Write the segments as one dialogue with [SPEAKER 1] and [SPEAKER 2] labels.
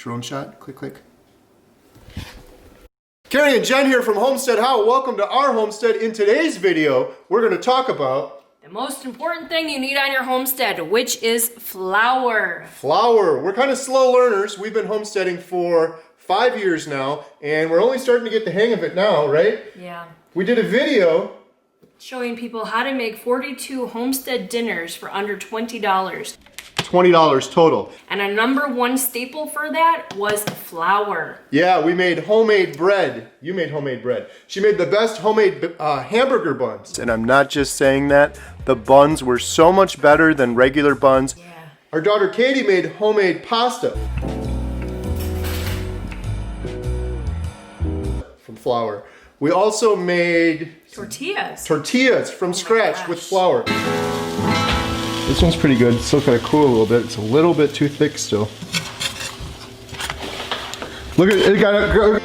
[SPEAKER 1] Drone shot, click, click. Carrie and Jen here from HomesteadHow. Welcome to our homestead. In today's video, we're going to talk about
[SPEAKER 2] the most important thing you need on your homestead, which is flour.
[SPEAKER 1] Flour. We're kind of slow learners. We've been homesteading for 5 years now, and we're only starting to get the hang of it now, right?
[SPEAKER 2] Yeah.
[SPEAKER 1] We did a video
[SPEAKER 2] showing people how to make 42 homestead dinners for under $20.
[SPEAKER 1] $20 total.
[SPEAKER 2] And our #1 staple for that was flour.
[SPEAKER 1] Yeah, we made homemade bread. You made homemade bread. She made the best homemade hamburger buns. And I'm not just saying that. The buns were so much better than regular buns.
[SPEAKER 2] Yeah.
[SPEAKER 1] Our daughter Katie made homemade pasta from flour. We also made tortillas from scratch with flour. This one's pretty good. It's still kind of cool a little bit. It's a little bit too thick still. Look at it.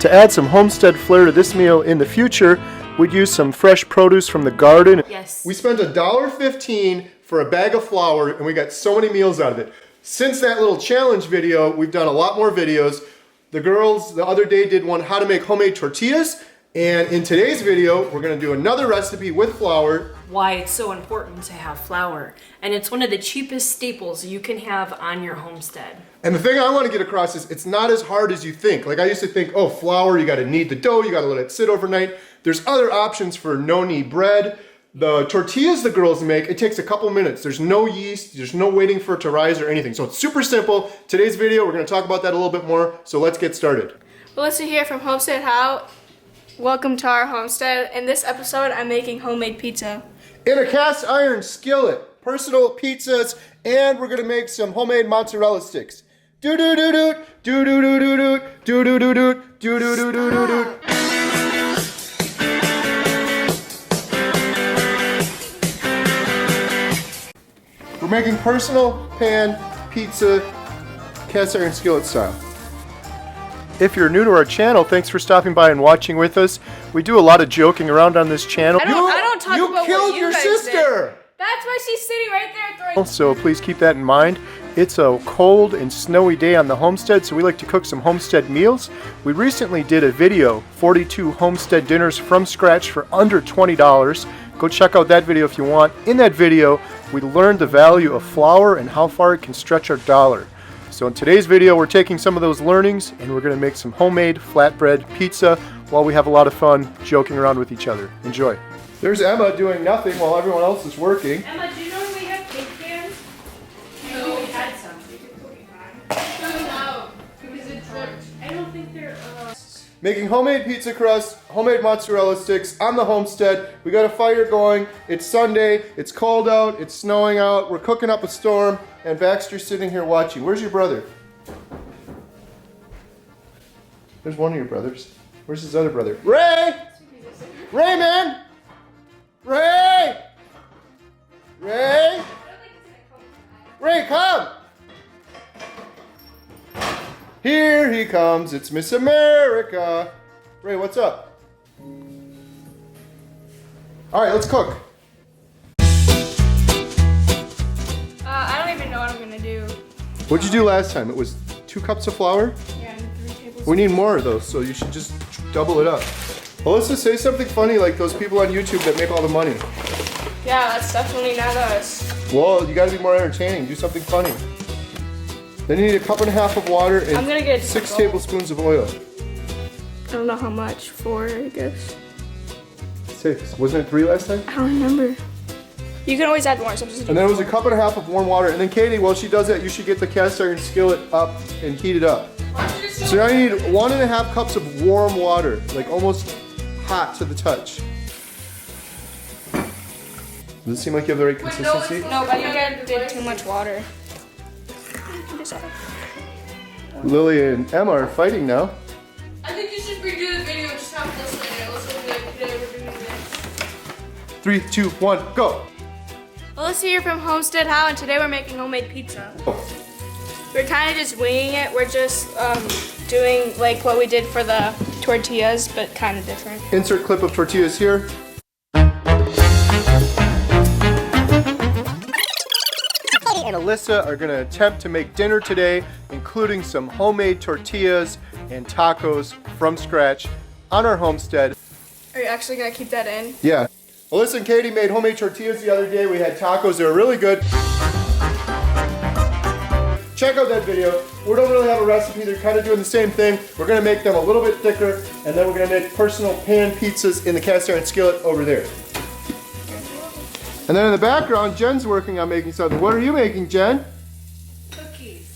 [SPEAKER 1] To add some homestead flair to this meal in the future, we'd use some fresh produce from the garden.
[SPEAKER 2] Yes.
[SPEAKER 1] We spent $1.15 for a bag of flour, and we got so many meals out of it. Since that little challenge video, we've done a lot more videos. The girls the other day did one how to make homemade tortillas. And in today's video, we're gonna do another recipe with flour.
[SPEAKER 2] Why it's so important to have flour. And it's one of the cheapest staples you can have on your homestead.
[SPEAKER 1] And the thing I wanna get across is it's not as hard as you think. Like I used to think, oh, flour, you gotta knead the dough, you gotta let it sit overnight. There's other options for no-knead bread. The tortillas the girls make, it takes a couple minutes. There's no yeast, there's no waiting for it to rise or anything. So it's super simple. Today's video, we're gonna talk about that a little bit more. So let's get started.
[SPEAKER 3] Melissa here from HomesteadHow. Welcome to our homestead. In this episode, I'm making homemade pizza.
[SPEAKER 1] In a cast iron skillet, personal pizzas, and we're gonna make some homemade mozzarella sticks. Do do do do do do do do do do do do do do do do do do. We're making personal pan pizza, cast iron skillet style. If you're new to our channel, thanks for stopping by and watching with us. We do a lot of joking around on this channel.
[SPEAKER 3] I don't talk about what
[SPEAKER 1] killed
[SPEAKER 3] you
[SPEAKER 1] your
[SPEAKER 3] guys
[SPEAKER 1] sister!
[SPEAKER 3] did. That's why she's sitting right there throwing.
[SPEAKER 1] So please keep that in mind. It's a cold and snowy day on the homestead, so we like to cook some homestead meals. We recently did a video, 42 homestead dinners from scratch for under $20. Go check out that video if you want. In that video, we learned the value of flour and how far it can stretch our dollar. So in today's video, we're taking some of those learnings and we're gonna make some homemade flatbread pizza while we have a lot of fun joking around with each other. Enjoy. There's Emma doing nothing while everyone else is working.
[SPEAKER 2] Emma, do you know we have cake pans? No, we had some. We could cook it on.
[SPEAKER 3] No, because it dripped.
[SPEAKER 2] I don't think they're,
[SPEAKER 1] Making homemade pizza crust, homemade mozzarella sticks on the homestead. We got a fire going. It's Sunday. It's cold out. It's snowing out. We're cooking up a storm. And Baxter's sitting here watching. Where's your brother? There's one of your brothers. Where's his other brother? Ray! Ray, man! Ray! Ray! Ray, come! Here he comes. It's Miss America. Ray, what's up? All right, let's cook.
[SPEAKER 3] I don't even know what I'm gonna do.
[SPEAKER 1] What'd you do last time? It was 2 cups of flour?
[SPEAKER 3] Yeah, and 3 tablespoons.
[SPEAKER 1] We need more of those, so you should just double it up. Melissa, say something funny like those people on YouTube that make all the money.
[SPEAKER 3] Yeah, that's definitely not us.
[SPEAKER 1] Well, you gotta be more entertaining. Do something funny. Then you need 1.5 cups of water and
[SPEAKER 3] I'm gonna get
[SPEAKER 1] 6 tablespoons of oil.
[SPEAKER 3] I don't know how much. 4, I guess.
[SPEAKER 1] 6. Wasn't it 3 last time?
[SPEAKER 3] I don't remember. You can always add more. So
[SPEAKER 1] And then it was 1.5 cups of warm water. And then Katie, while she does that, you should get the cast iron skillet up and heat it up. So now you need 1.5 cups of warm water, like almost hot to the touch. Does it seem like you have the right consistency?
[SPEAKER 3] No, but you guys did too much water.
[SPEAKER 1] Lily and Emma are fighting now.
[SPEAKER 3] I think you should redo the video and just have this in there. Let's look at today we're doing this.
[SPEAKER 1] 3, 2, 1, go!
[SPEAKER 3] Melissa here from HomesteadHow, and today we're making homemade pizza.
[SPEAKER 1] Oh.
[SPEAKER 3] We're kind of just winging it. We're just doing like what we did for the tortillas, but kind of different.
[SPEAKER 1] Insert clip of tortillas here.
[SPEAKER 4] And a
[SPEAKER 1] Alyssa are gonna attempt to make dinner today, including some homemade tortillas and tacos from scratch on our homestead.
[SPEAKER 3] Are you actually gonna keep that in?
[SPEAKER 1] Yeah. Alyssa and Katie made homemade tortillas the other day. We had tacos, they were really good. Check out that video. We don't really have a recipe, they're kind of doing the same thing. We're gonna make them a little bit thicker, and then we're gonna make personal pan pizzas in the cast iron skillet over there. And then in the background, Jen's working on making something. What are you making, Jen?
[SPEAKER 2] Cookies.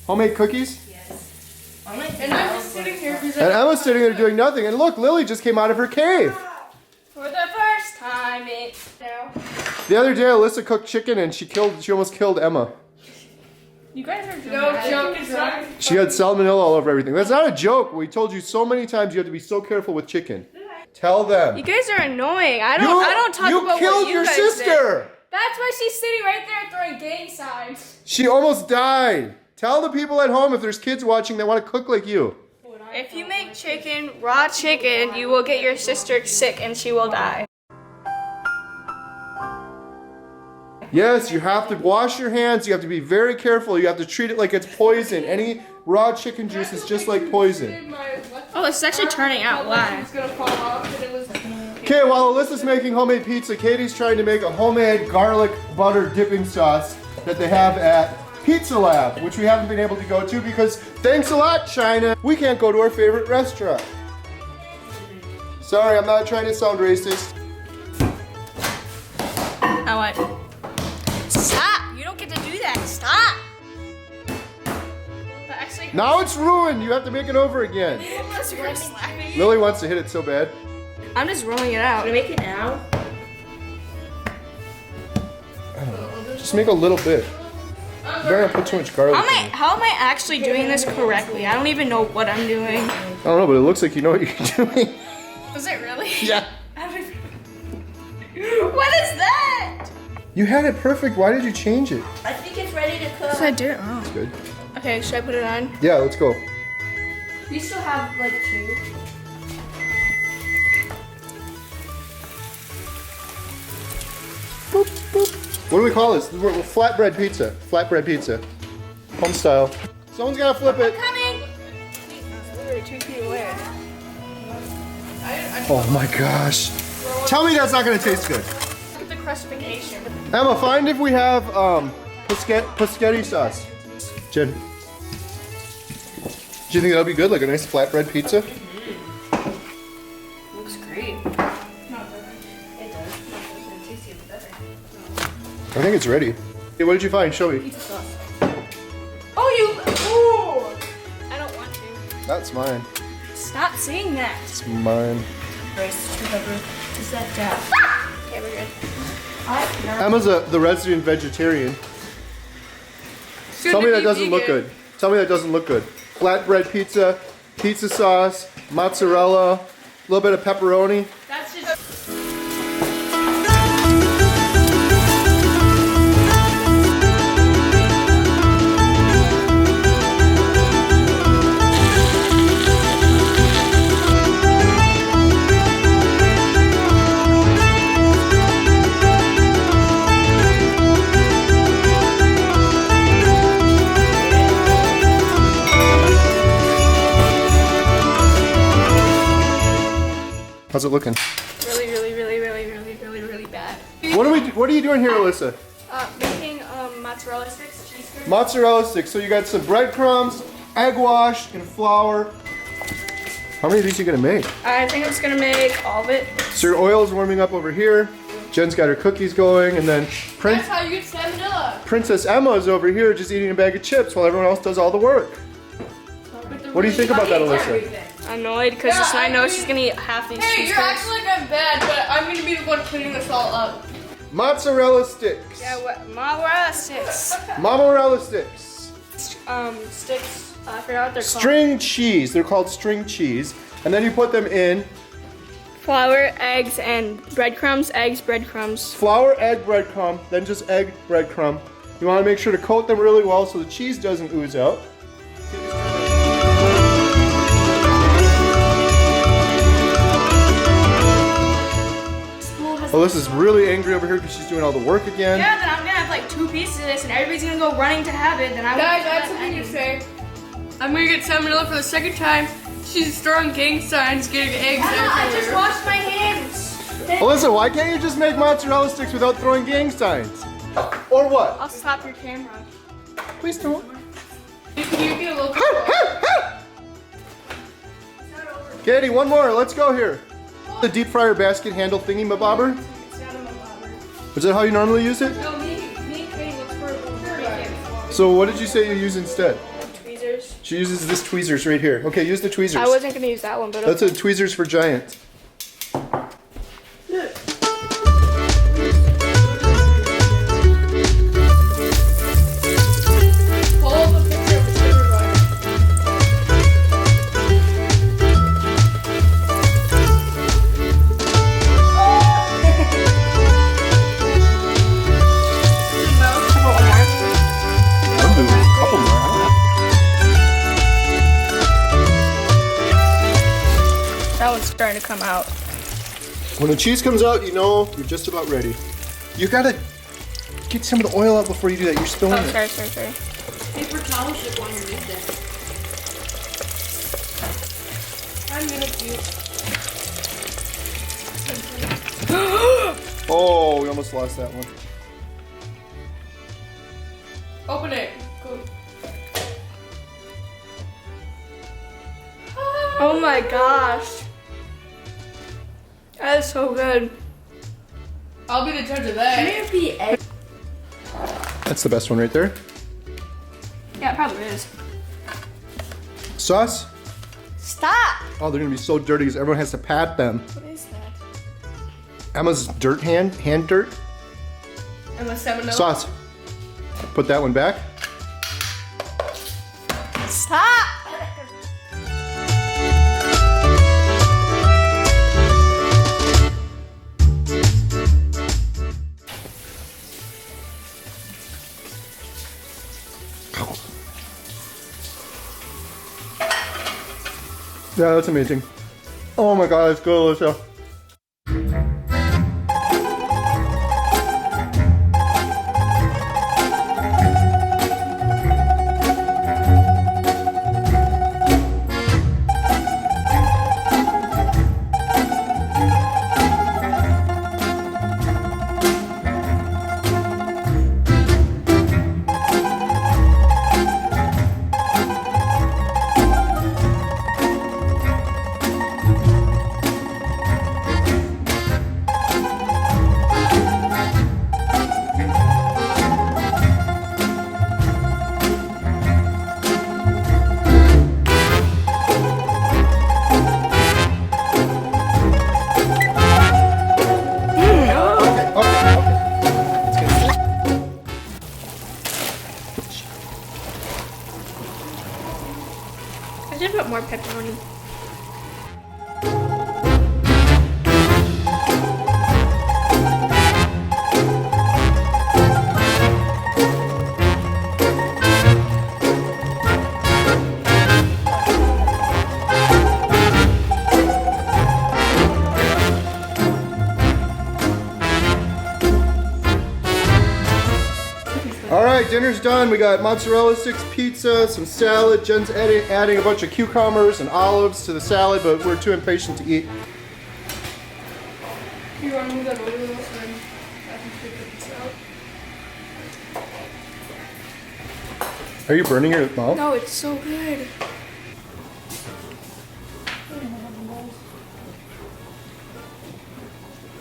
[SPEAKER 1] Homemade cookies?
[SPEAKER 2] Yes.
[SPEAKER 3] And I'm just sitting here because
[SPEAKER 1] And Emma's sitting there doing nothing. And look, Lily just came out of her cave.
[SPEAKER 3] for the first time now.
[SPEAKER 1] The other day, Alyssa cooked chicken and she almost killed Emma.
[SPEAKER 3] You guys are no joke. It's not.
[SPEAKER 1] She had salmonella all over everything. That's not a joke. We told you so many times you have to be so careful with chicken. Tell them.
[SPEAKER 3] You guys are annoying. I don't talk about what you
[SPEAKER 1] killed your
[SPEAKER 3] guys
[SPEAKER 1] sister.
[SPEAKER 3] Did. That's why she's sitting right there throwing gang signs.
[SPEAKER 1] She almost died. Tell the people at home if there's kids watching that want to cook like you.
[SPEAKER 3] If you make chicken, raw chicken, you will get your sister sick and she will die.
[SPEAKER 1] Yes, you have to wash your hands. You have to be very careful. You have to treat it like it's poison. Any raw chicken juice is just like poison.
[SPEAKER 3] Oh, it's actually turning out. Why?
[SPEAKER 1] Okay, while Alyssa's making homemade pizza, Katie's trying to make a homemade garlic butter dipping sauce that they have at Pizza Lab, which we haven't been able to go to because thanks a lot, China, we can't go to our favorite restaurant. Sorry, I'm not trying to sound racist.
[SPEAKER 3] Now what? Stop! You don't get to do that. Stop! But actually,
[SPEAKER 1] Now it's ruined. You have to make it over again. Lily wants to hit it so bad.
[SPEAKER 3] I'm just rolling it out.
[SPEAKER 2] Make it now.
[SPEAKER 1] Just make a little bit. You better not put too much garlic in it.
[SPEAKER 3] How am I actually doing this correctly? I don't even know what I'm doing.
[SPEAKER 1] I don't know, but it looks like you know what you're doing.
[SPEAKER 3] Was it really?
[SPEAKER 1] Yeah.
[SPEAKER 3] What is that?
[SPEAKER 1] You had it perfect. Why did you change it?
[SPEAKER 2] I think it's ready to cook.
[SPEAKER 3] I did it wrong.
[SPEAKER 1] It's good.
[SPEAKER 3] Okay, should I put it on?
[SPEAKER 1] Yeah, let's go.
[SPEAKER 2] We still have like 2.
[SPEAKER 1] Boop, boop. What do we call this? We're flatbread pizza. Flatbread pizza. Home style. Someone's gotta flip it.
[SPEAKER 3] Coming! It's literally 2 feet away.
[SPEAKER 1] Oh my gosh. Tell me that's not gonna taste good.
[SPEAKER 3] Look at the crustification.
[SPEAKER 1] Emma, find if we have pescetti sauce. Jen. Do you think that'll be good? Like a nice flatbread pizza?
[SPEAKER 2] Looks great. It does. It tastes even better.
[SPEAKER 1] I think it's ready. Hey, what did you find? Show me.
[SPEAKER 2] Pizza sauce.
[SPEAKER 3] Oh, I don't want to.
[SPEAKER 1] That's mine.
[SPEAKER 3] Stop saying that.
[SPEAKER 1] It's mine.
[SPEAKER 2] Rice, pepper. Is that that?
[SPEAKER 3] Okay, we're good.
[SPEAKER 1] Emma's the resident vegetarian. Tell me that doesn't look good. Tell me that doesn't look good. Flatbread pizza, pizza sauce, mozzarella, a little bit of pepperoni.
[SPEAKER 3] That's just.
[SPEAKER 1] How's it looking?
[SPEAKER 3] Really bad.
[SPEAKER 1] What are you doing here, Alyssa?
[SPEAKER 3] Making mozzarella sticks, cheese curds.
[SPEAKER 1] Mozzarella sticks. So you got some breadcrumbs, egg wash, and flour. How many of these are you gonna make?
[SPEAKER 3] I think I'm just gonna make all of it.
[SPEAKER 1] So your oil's warming up over here. Jen's got her cookies going, and then
[SPEAKER 3] That's how you get salmonella.
[SPEAKER 1] Princess Emma is over here just eating a bag of chips while everyone else does all the work. What do you think about that, Alyssa?
[SPEAKER 3] Annoyed because I know she's gonna eat half these cheese
[SPEAKER 4] You're
[SPEAKER 3] curds.
[SPEAKER 4] acting like I'm bad, but I'm gonna be the one cleaning this all up.
[SPEAKER 1] Mozzarella sticks.
[SPEAKER 3] Yeah, what? Mozzarella sticks.
[SPEAKER 1] Mozzarella sticks.
[SPEAKER 3] Sticks. I forgot what they're called.
[SPEAKER 1] String cheese. They're called string cheese. And then you put them in
[SPEAKER 3] Flour, eggs, and breadcrumbs. Eggs, breadcrumbs.
[SPEAKER 1] flour, egg, breadcrumb, then just egg, breadcrumb. You want to make sure to coat them really well so the cheese doesn't ooze out. Alyssa's really angry over here because she's doing all the work again.
[SPEAKER 3] Yeah, then I'm gonna have like 2 pieces of this and everybody's gonna go running to have it, then I
[SPEAKER 4] Guys,
[SPEAKER 3] won't
[SPEAKER 4] I have something to say. I'm gonna get salmonella for the 2nd time. She's throwing gang signs, getting eggs
[SPEAKER 3] I just
[SPEAKER 4] everywhere.
[SPEAKER 3] washed my hands.
[SPEAKER 1] Alyssa, why can't you just make mozzarella sticks without throwing gang signs? Or what?
[SPEAKER 3] I'll stop your camera.
[SPEAKER 1] Please don't.
[SPEAKER 4] Can you get a little
[SPEAKER 1] Katie, one more. Let's go here. The deep fryer basket handle thingy mabobber.
[SPEAKER 3] It's not a bobber.
[SPEAKER 1] Is that how you normally use it?
[SPEAKER 4] No, me and Katie looks for a little bit.
[SPEAKER 1] So what did you say you use instead?
[SPEAKER 3] Tweezers.
[SPEAKER 1] She uses this tweezers right here. Okay, use the tweezers.
[SPEAKER 3] I wasn't gonna use that one, but
[SPEAKER 1] That's a tweezers for giants.
[SPEAKER 4] Hold the picture of the sugar rush.
[SPEAKER 1] I'll do a couple more.
[SPEAKER 3] that one's starting to come out.
[SPEAKER 1] When the cheese comes out, you know you're just about ready. You gotta get some of the oil out before you do that. You're spilling
[SPEAKER 3] Oh,
[SPEAKER 1] it.
[SPEAKER 3] sorry.
[SPEAKER 2] Paper towel should want to read this.
[SPEAKER 3] I'm gonna do.
[SPEAKER 1] Oh, we almost lost that one.
[SPEAKER 4] Open it. Go.
[SPEAKER 3] Oh my gosh. That is so good.
[SPEAKER 4] I'll be the judge of that.
[SPEAKER 1] That's the best one right there.
[SPEAKER 3] Yeah, it probably is.
[SPEAKER 1] Sauce?
[SPEAKER 3] Stop!
[SPEAKER 1] Oh, they're gonna be so dirty because everyone has to pat them.
[SPEAKER 3] What is that?
[SPEAKER 1] Emma's dirt hand dirt.
[SPEAKER 4] And the salmonella.
[SPEAKER 1] Sauce. Put that one back.
[SPEAKER 3] Stop!
[SPEAKER 1] Yeah, that's amazing. Oh my god, that's good, Alyssa.
[SPEAKER 3] I should put more pepperoni.
[SPEAKER 1] All right, dinner's done. We got mozzarella sticks, pizza, some salad. Jen's adding a bunch of cucumbers and olives to the salad, but we're too impatient to eat.
[SPEAKER 4] You want to move that over a little so then I can pick the pizza out?
[SPEAKER 1] Are you burning your mouth?
[SPEAKER 3] No, it's so good.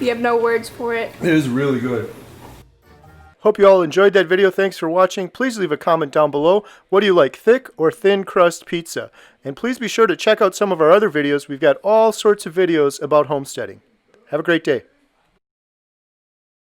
[SPEAKER 3] We have no words for it.
[SPEAKER 1] It is really good. Hope you all enjoyed that video. Thanks for watching. Please leave a comment down below. What do you like, thick or thin crust pizza? And please be sure to check out some of our other videos. We've got all sorts of videos about homesteading. Have a great day.